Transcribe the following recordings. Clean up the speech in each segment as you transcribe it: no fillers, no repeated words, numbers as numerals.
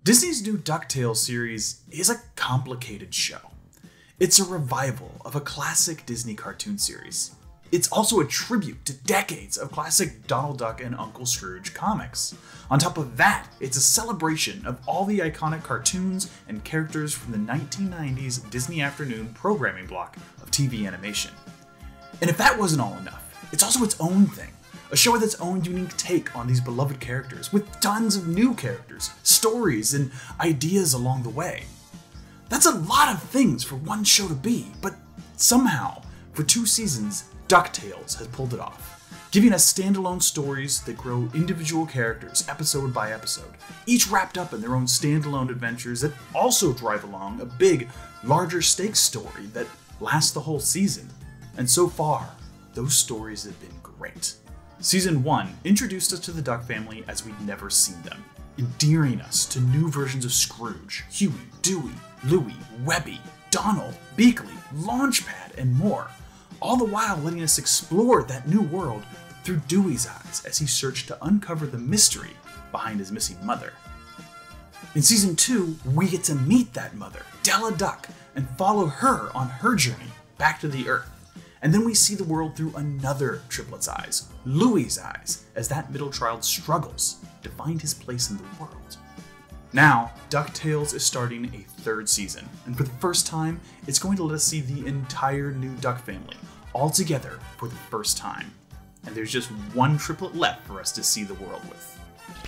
Disney's new DuckTales series is a complicated show. It's a revival of a classic Disney cartoon series. It's also a tribute to decades of classic Donald Duck and Uncle Scrooge comics. On top of that, it's a celebration of all the iconic cartoons and characters from the 1990s Disney afternoon programming block of TV animation. And if that wasn't all enough, it's also its own thing. A show with its own unique take on these beloved characters, with tons of new characters, stories, and ideas along the way. That's a lot of things for one show to be, but somehow, for 2 seasons, DuckTales has pulled it off, giving us standalone stories that grow individual characters episode by episode, each wrapped up in their own standalone adventures that also drive along a big, larger stakes story that lasts the whole season. And so far, those stories have been great. Season 1 introduced us to the Duck family as we'd never seen them, endearing us to new versions of Scrooge, Huey, Dewey, Louie, Webby, Donald, Beakley, Launchpad, and more, all the while letting us explore that new world through Dewey's eyes as he searched to uncover the mystery behind his missing mother. In Season 2, we get to meet that mother, Della Duck, and follow her on her journey back to the Earth. And then we see the world through another triplet's eyes, Louie's eyes, as that middle child struggles to find his place in the world. Now, DuckTales is starting a 3rd season, and for the first time, it's going to let us see the entire new Duck family all together for the first time. And there's just one triplet left for us to see the world with.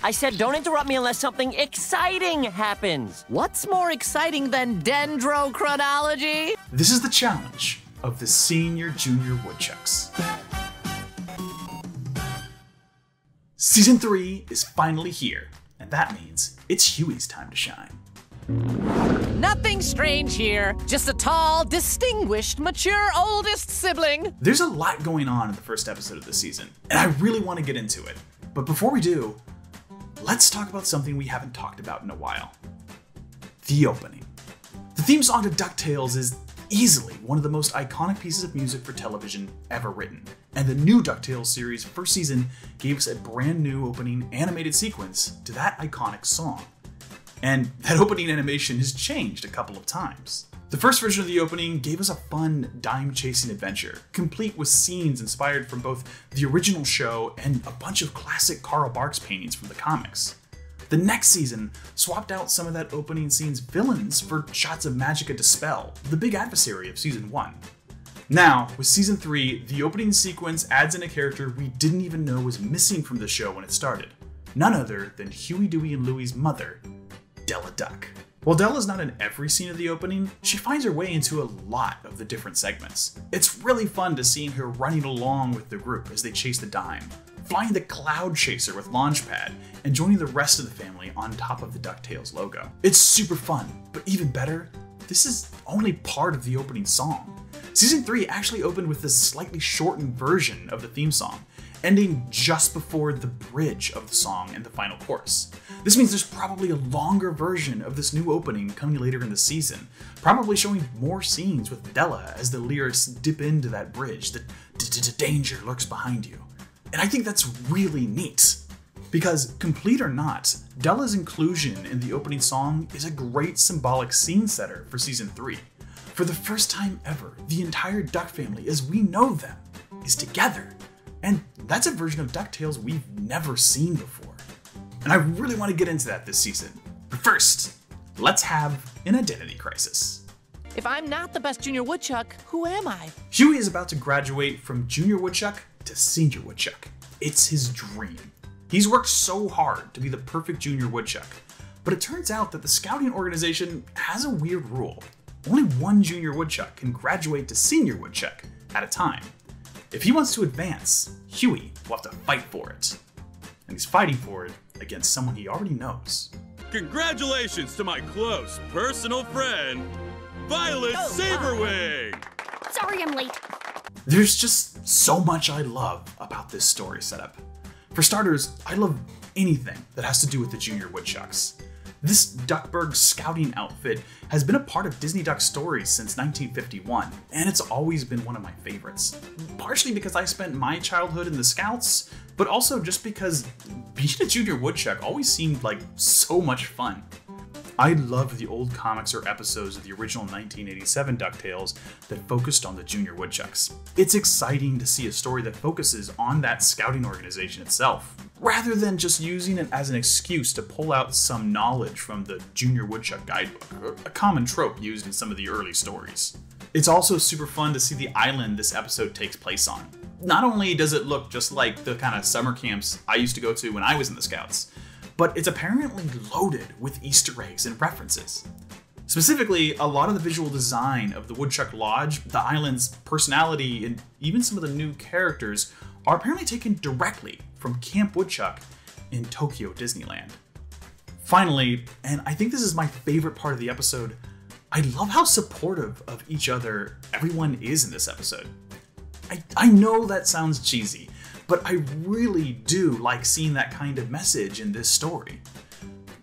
I said don't interrupt me unless something exciting happens. What's more exciting than dendrochronology? This is the challenge of the Senior Junior Woodchucks. Season 3 is finally here, and that means it's Huey's time to shine. Nothing strange here, just a tall, distinguished, mature oldest sibling. There's a lot going on in the first episode of this season, and I really want to get into it. But before we do, let's talk about something we haven't talked about in a while. The opening. The theme song to DuckTales is easily one of the most iconic pieces of music for television ever written, and the new DuckTales series' first season gave us a brand new opening animated sequence to that iconic song. And that opening animation has changed a couple of times. The first version of the opening gave us a fun dime-chasing adventure, complete with scenes inspired from both the original show and a bunch of classic Carl Barks paintings from the comics. The next season swapped out some of that opening scene's villains for shots of Magica Dispel, the big adversary of Season 1. Now, with Season 3, the opening sequence adds in a character we didn't even know was missing from the show when it started. None other than Huey, Dewey, and Louie's mother, Della Duck. While Della's not in every scene of the opening, she finds her way into a lot of the different segments. It's really fun to see her running along with the group as they chase the dime, flying the Cloud Chaser with Launchpad, and joining the rest of the family on top of the DuckTales logo. It's super fun, but even better, this is only part of the opening song. Season 3 actually opened with this slightly shortened version of the theme song, ending just before the bridge of the song and the final chorus. This means there's probably a longer version of this new opening coming later in the season, probably showing more scenes with Della as the lyrics dip into that bridge that danger lurks behind you. And I think that's really neat, because complete or not, Della's inclusion in the opening song is a great symbolic scene setter for Season 3. For the first time ever, the entire Duck family as we know them is together. And that's a version of DuckTales we've never seen before. And I really want to get into that this season. But first, let's have an identity crisis. If I'm not the best Junior Woodchuck, who am I? Huey is about to graduate from Junior Woodchuck to Senior Woodchuck. It's his dream. He's worked so hard to be the perfect Junior Woodchuck, but it turns out that the scouting organization has a weird rule. Only one Junior Woodchuck can graduate to Senior Woodchuck at a time. If he wants to advance, Huey will have to fight for it. And he's fighting for it against someone he already knows. Congratulations to my close personal friend, Violet Saberwing! Sorry I'm late. There's just so much I love about this story setup. For starters, I love anything that has to do with the Junior Woodchucks. This Duckburg scouting outfit has been a part of Disney Duck stories since 1951, and it's always been one of my favorites. Partially because I spent my childhood in the Scouts, but also just because being a Junior Woodchuck always seemed like so much fun. I love the old comics or episodes of the original 1987 DuckTales that focused on the Junior Woodchucks. It's exciting to see a story that focuses on that scouting organization itself, rather than just using it as an excuse to pull out some knowledge from the Junior Woodchuck guidebook, a common trope used in some of the early stories. It's also super fun to see the island this episode takes place on. Not only does it look just like the kind of summer camps I used to go to when I was in the Scouts, but it's apparently loaded with Easter eggs and references. Specifically, a lot of the visual design of the Woodchuck Lodge, the island's personality, and even some of the new characters are apparently taken directly from Camp Woodchuck in Tokyo Disneyland. Finally, and I think this is my favorite part of the episode, I love how supportive of each other everyone is in this episode. I know that sounds cheesy, but I really do like seeing that kind of message in this story.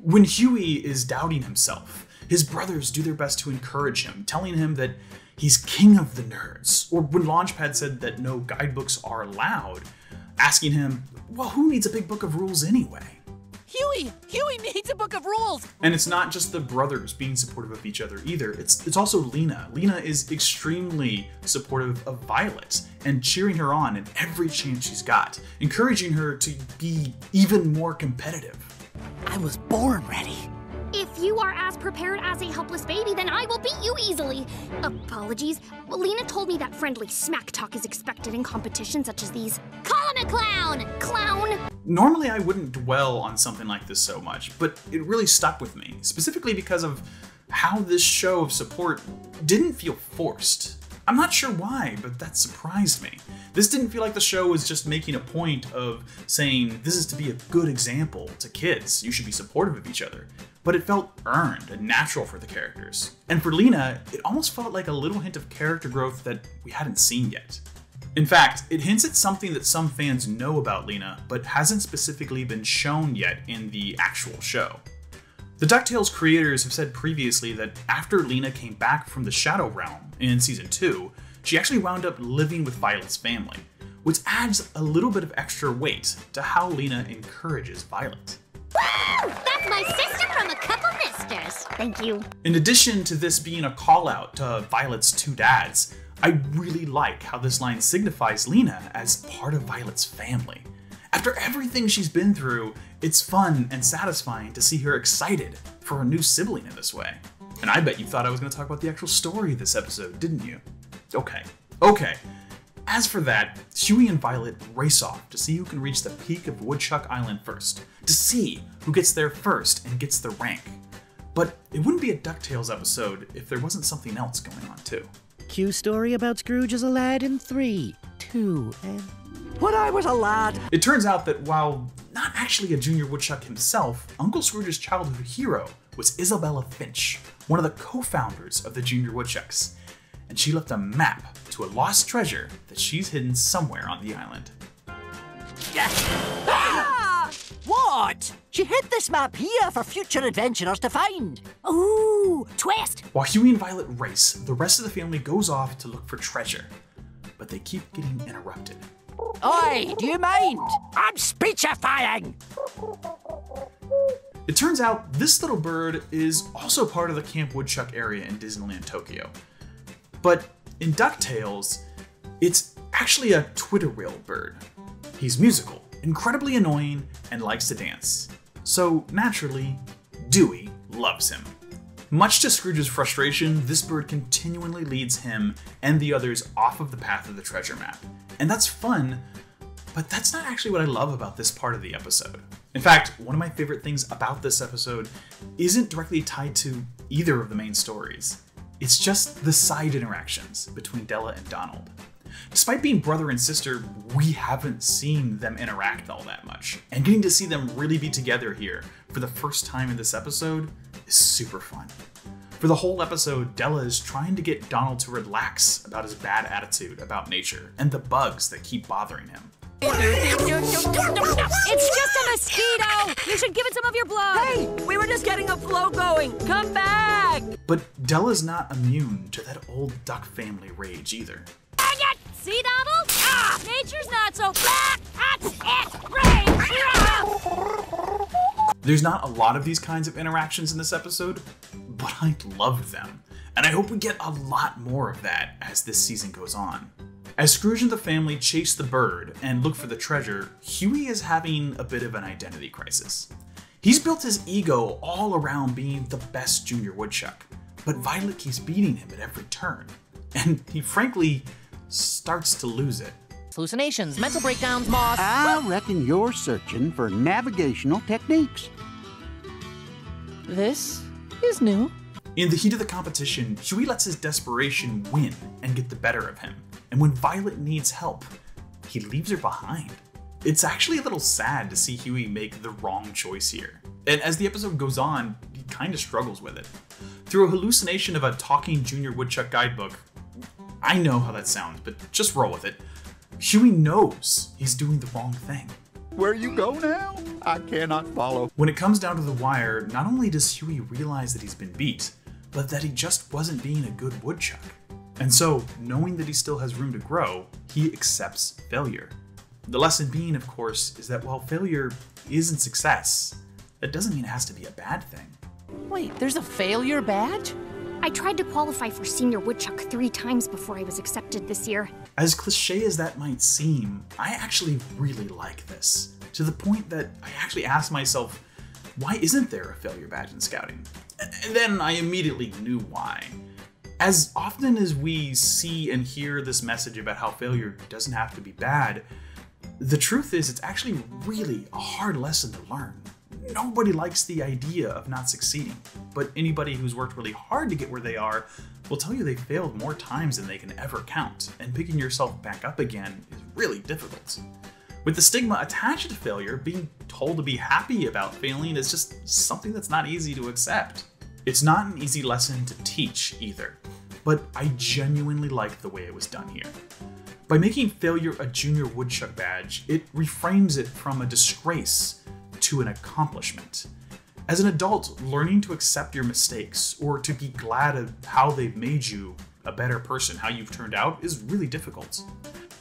When Huey is doubting himself, his brothers do their best to encourage him, telling him that he's king of the nerds. Or when Launchpad said that no guidebooks are allowed, asking him, well, who needs a big book of rules anyway? Huey needs a book of rules! And it's not just the brothers being supportive of each other either, it's also Lena. Lena is extremely supportive of Violet and cheering her on in every chance she's got, encouraging her to be even more competitive. I was born ready. If you are as prepared as a helpless baby, then I will beat you easily. Apologies. Lena told me that friendly smack talk is expected in competitions such as these. Call him a clown! Clown! Normally I wouldn't dwell on something like this so much, but it really stuck with me, specifically because of how this show of support didn't feel forced. I'm not sure why, but that surprised me. This didn't feel like the show was just making a point of saying, this is to be a good example to kids, you should be supportive of each other. But it felt earned and natural for the characters. And for Lena, it almost felt like a little hint of character growth that we hadn't seen yet. In fact, it hints at something that some fans know about Lena, but hasn't specifically been shown yet in the actual show. The DuckTales creators have said previously that after Lena came back from the Shadow Realm in Season 2, she actually wound up living with Violet's family, which adds a little bit of extra weight to how Lena encourages Violet. Woo! That's my sister from a couple misters. Thank you. In addition to this being a call out to Violet's two dads, I really like how this line signifies Lena as part of Violet's family. After everything she's been through, it's fun and satisfying to see her excited for a new sibling in this way. And I bet you thought I was going to talk about the actual story of this episode, didn't you? Okay. As for that, Huey and Violet race off to see who can reach the peak of Woodchuck Island first, to see who gets there first and gets the rank. But it wouldn't be a DuckTales episode if there wasn't something else going on too. Cue story about Scrooge as a lad in 3, 2, and... When I was a lad. It turns out that while not actually a Junior Woodchuck himself, Uncle Scrooge's childhood hero was Isabella Finch, one of the co-founders of the Junior Woodchucks. And she left a map to a lost treasure that she's hidden somewhere on the island. Ah! What? She hid this map here for future adventurers to find. Ooh, twist! While Huey and Violet race, the rest of the family goes off to look for treasure. But they keep getting interrupted. Oi, do you mind? I'm speechifying! It turns out this little bird is also part of the Camp Woodchuck area in Disneyland, Tokyo. But in DuckTales, it's actually a Twitter wheel bird. He's musical, incredibly annoying, and likes to dance. So naturally, Dewey loves him. Much to Scrooge's frustration, this bird continually leads him and the others off of the path of the treasure map. And that's fun, but that's not actually what I love about this part of the episode. In fact, one of my favorite things about this episode isn't directly tied to either of the main stories. It's just the side interactions between Della and Donald. Despite being brother and sister, we haven't seen them interact all that much. And getting to see them really be together here for the first time in this episode is super fun. For the whole episode, Della is trying to get Donald to relax about his bad attitude about nature and the bugs that keep bothering him. It's just a mosquito! You should give it some of your blood! Hey, we were just getting a flow going. Come back! But Della's not immune to that old duck family rage either. See, Donald? Nature's not so black! That's it! Rage! There's not a lot of these kinds of interactions in this episode, but I loved them. And I hope we get a lot more of that as this season goes on. As Scrooge and the family chase the bird and look for the treasure, Huey is having a bit of an identity crisis. He's built his ego all around being the best junior woodchuck, but Violet keeps beating him at every turn, and he frankly starts to lose it. Hallucinations, mental breakdowns, moss. I reckon you're searching for navigational techniques. This is new. In the heat of the competition, Huey lets his desperation win and get the better of him. And when Violet needs help, he leaves her behind. It's actually a little sad to see Huey make the wrong choice here. And as the episode goes on, he kind of struggles with it. Through a hallucination of a talking junior woodchuck guidebook, I know how that sounds, but just roll with it. Huey knows he's doing the wrong thing. Where you go now? I cannot follow. When it comes down to the wire, not only does Huey realize that he's been beat, but that he just wasn't being a good woodchuck. And so, knowing that he still has room to grow, he accepts failure. The lesson being, of course, is that while failure isn't success, that doesn't mean it has to be a bad thing. Wait, there's a failure badge? I tried to qualify for Senior Woodchuck 3 times before I was accepted this year. As cliche as that might seem, I actually really like this, to the point that I actually asked myself, why isn't there a failure badge in scouting? And then I immediately knew why. As often as we see and hear this message about how failure doesn't have to be bad, the truth is it's actually really a hard lesson to learn. Nobody likes the idea of not succeeding, but anybody who's worked really hard to get where they are will tell you they failed more times than they can ever count, and picking yourself back up again is really difficult. With the stigma attached to failure, being told to be happy about failing is just something that's not easy to accept. It's not an easy lesson to teach either, but I genuinely like the way it was done here. By making failure a junior woodchuck badge, it reframes it from a disgrace to an accomplishment. As an adult, learning to accept your mistakes or to be glad of how they've made you a better person, how you've turned out, is really difficult.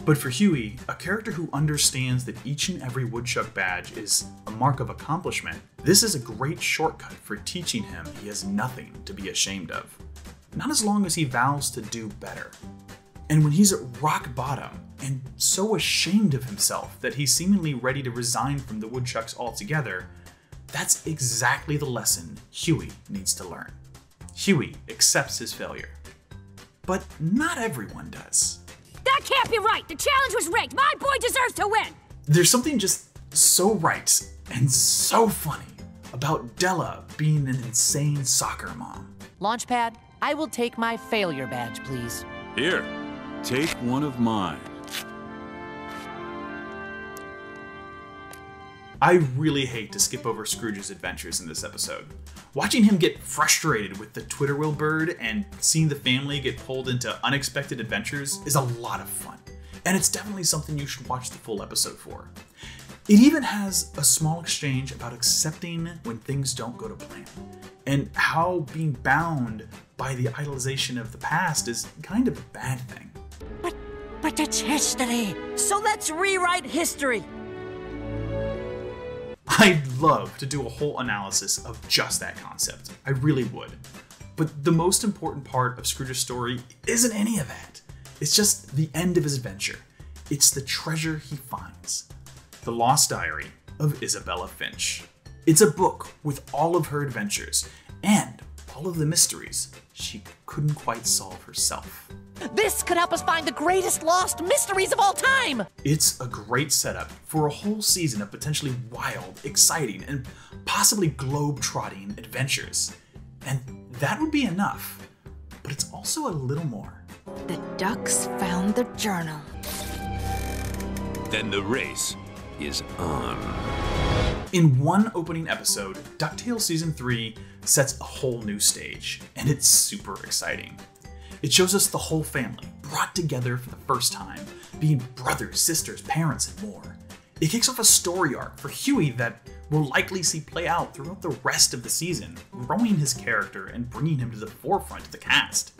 But for Huey, a character who understands that each and every woodchuck badge is a mark of accomplishment, this is a great shortcut for teaching him he has nothing to be ashamed of. Not as long as he vows to do better. And when he's at rock bottom and so ashamed of himself that he's seemingly ready to resign from the Woodchucks altogether, that's exactly the lesson Huey needs to learn. Huey accepts his failure. But not everyone does. That can't be right! The challenge was rigged! My boy deserves to win! There's something just so right and so funny about Della being an insane soccer mom. Launchpad, I will take my failure badge, please. Here, take one of mine. I really hate to skip over Scrooge's adventures in this episode. Watching him get frustrated with the Twitter wheel bird and seeing the family get pulled into unexpected adventures is a lot of fun, and it's definitely something you should watch the full episode for. It even has a small exchange about accepting when things don't go to plan, and how being bound by the idolization of the past is kind of a bad thing. But it's history. So let's rewrite history. I'd love to do a whole analysis of just that concept. I really would. But the most important part of Scrooge's story isn't any of that. It's just the end of his adventure. It's the treasure he finds. The Lost Diary of Isabella Finch. It's a book with all of her adventures and all of the mysteries she couldn't quite solve herself. This could help us find the greatest lost mysteries of all time! It's a great setup for a whole season of potentially wild, exciting, and possibly globe-trotting adventures. And that would be enough, but it's also a little more. The ducks found the journal. Then the race is on. In one opening episode, DuckTales Season 3 sets a whole new stage, and it's super exciting. It shows us the whole family, brought together for the first time, being brothers, sisters, parents, and more. It kicks off a story arc for Huey that we'll likely see play out throughout the rest of the season, growing his character and bringing him to the forefront of the cast.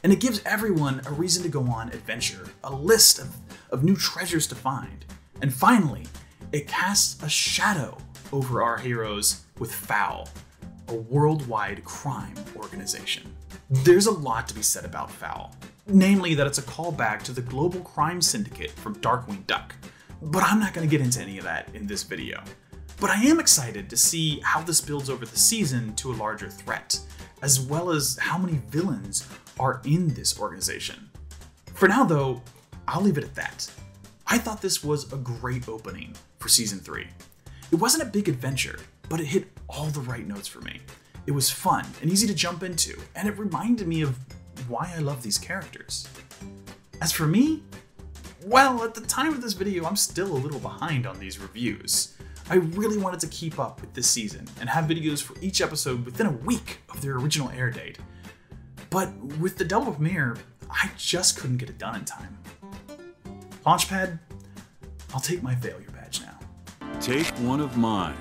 And it gives everyone a reason to go on adventure, a list of new treasures to find. And finally, it casts a shadow over our heroes with FOUL, a worldwide crime organization. There's a lot to be said about FOUL, namely that it's a callback to the global crime syndicate from Darkwing Duck, but I'm not going to get into any of that in this video. But I am excited to see how this builds over the season to a larger threat, as well as how many villains are in this organization. For now though, I'll leave it at that. I thought this was a great opening for Season 3. It wasn't a big adventure, but it hit all the right notes for me. It was fun and easy to jump into, and it reminded me of why I love these characters. As for me, well, at the time of this video, I'm still a little behind on these reviews. I really wanted to keep up with this season and have videos for each episode within a week of their original air date. But with the double premiere, I just couldn't get it done in time. Launchpad, I'll take my failure badge now. Take one of mine.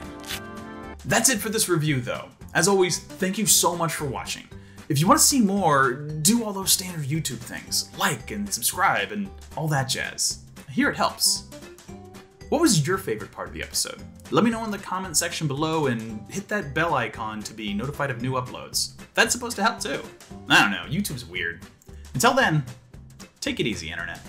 That's it for this review though. As always, thank you so much for watching. If you want to see more, do all those standard YouTube things, like and subscribe and all that jazz. I hear it helps. What was your favorite part of the episode? Let me know in the comment section below and hit that bell icon to be notified of new uploads. That's supposed to help too. I don't know, YouTube's weird. Until then, take it easy, Internet.